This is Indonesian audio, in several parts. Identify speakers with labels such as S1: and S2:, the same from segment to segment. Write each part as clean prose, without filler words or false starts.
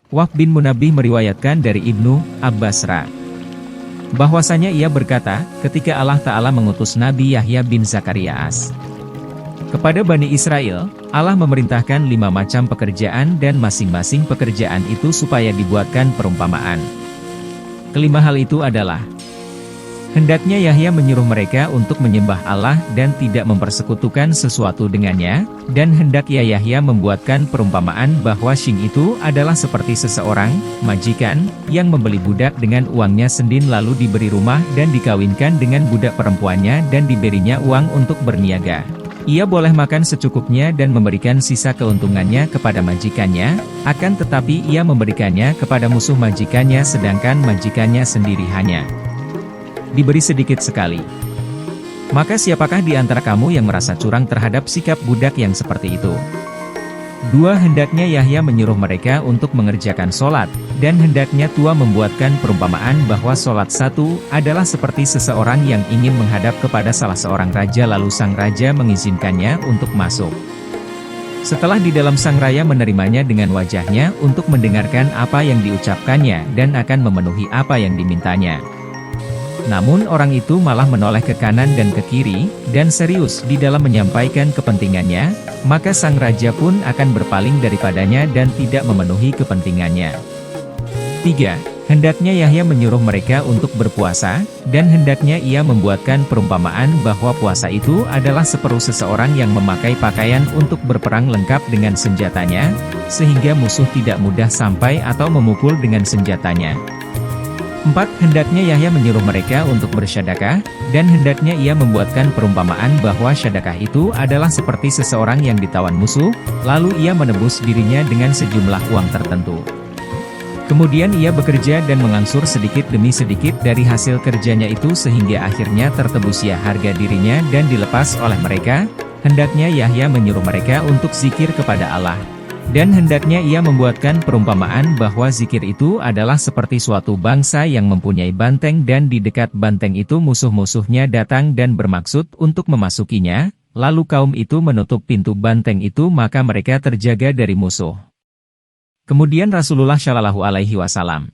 S1: Wahb bin Munabbih meriwayatkan dari Ibnu Abbas bahwasanya ia berkata, ketika Allah Ta'ala mengutus Nabi Yahya bin Zakarias kepada Bani Israel, Allah memerintahkan 5 macam pekerjaan dan masing-masing pekerjaan itu supaya dibuatkan perumpamaan. Kelima hal itu adalah, hendaknya Yahya menyuruh mereka untuk menyembah Allah dan tidak mempersekutukan sesuatu dengannya, dan hendak Yahya membuatkan perumpamaan bahwa Sying itu adalah seperti seseorang, majikan, yang membeli budak dengan uangnya sendin lalu diberi rumah dan dikawinkan dengan budak perempuannya dan diberinya uang untuk berniaga. Ia boleh makan secukupnya dan memberikan sisa keuntungannya kepada majikannya, akan tetapi ia memberikannya kepada musuh majikannya sedangkan majikannya sendiri hanya diberi sedikit sekali. Maka siapakah di antara kamu yang merasa curang terhadap sikap budak yang seperti itu? 2. Hendaknya Yahya menyuruh mereka untuk mengerjakan sholat, dan hendaknya tua membuatkan perumpamaan bahwa sholat satu adalah seperti seseorang yang ingin menghadap kepada salah seorang raja lalu sang raja mengizinkannya untuk masuk. Setelah di dalam sang raya menerimanya dengan wajahnya untuk mendengarkan apa yang diucapkannya dan akan memenuhi apa yang dimintanya. Namun orang itu malah menoleh ke kanan dan ke kiri, dan serius di dalam menyampaikan kepentingannya, maka sang raja pun akan berpaling daripadanya dan tidak memenuhi kepentingannya. 3. Hendaknya Yahya menyuruh mereka untuk berpuasa, dan hendaknya ia membuatkan perumpamaan bahwa puasa itu adalah seperti seseorang yang memakai pakaian untuk berperang lengkap dengan senjatanya, sehingga musuh tidak mudah sampai atau memukul dengan senjatanya. 4. Hendaknya Yahya menyuruh mereka untuk bersyadakah, dan hendaknya ia membuatkan perumpamaan bahwa syadakah itu adalah seperti seseorang yang ditawan musuh, lalu ia menebus dirinya dengan sejumlah uang tertentu. Kemudian ia bekerja dan mengangsur sedikit demi sedikit dari hasil kerjanya itu sehingga akhirnya tertebus ya harga dirinya dan dilepas oleh mereka. Hendaknya Yahya menyuruh mereka untuk zikir kepada Allah. Dan hendaknya ia membuatkan perumpamaan bahwa zikir itu adalah seperti suatu bangsa yang mempunyai banteng dan di dekat banteng itu musuh-musuhnya datang dan bermaksud untuk memasukinya, lalu kaum itu menutup pintu banteng itu maka mereka terjaga dari musuh. Kemudian Rasulullah Shallallahu Alaihi Wasallam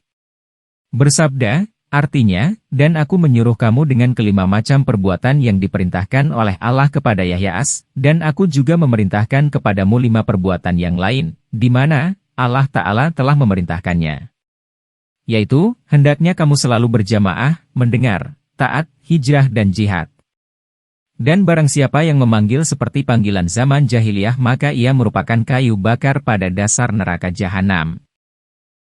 S1: bersabda, artinya, dan aku menyuruh kamu dengan kelima macam perbuatan yang diperintahkan oleh Allah kepada Yahya, dan aku juga memerintahkan kepadamu 5 perbuatan yang lain, di mana Allah Ta'ala telah memerintahkannya. Yaitu, hendaknya kamu selalu berjamaah, mendengar, taat, hijrah dan jihad. Dan barang siapa yang memanggil seperti panggilan zaman jahiliyah maka ia merupakan kayu bakar pada dasar neraka jahanam.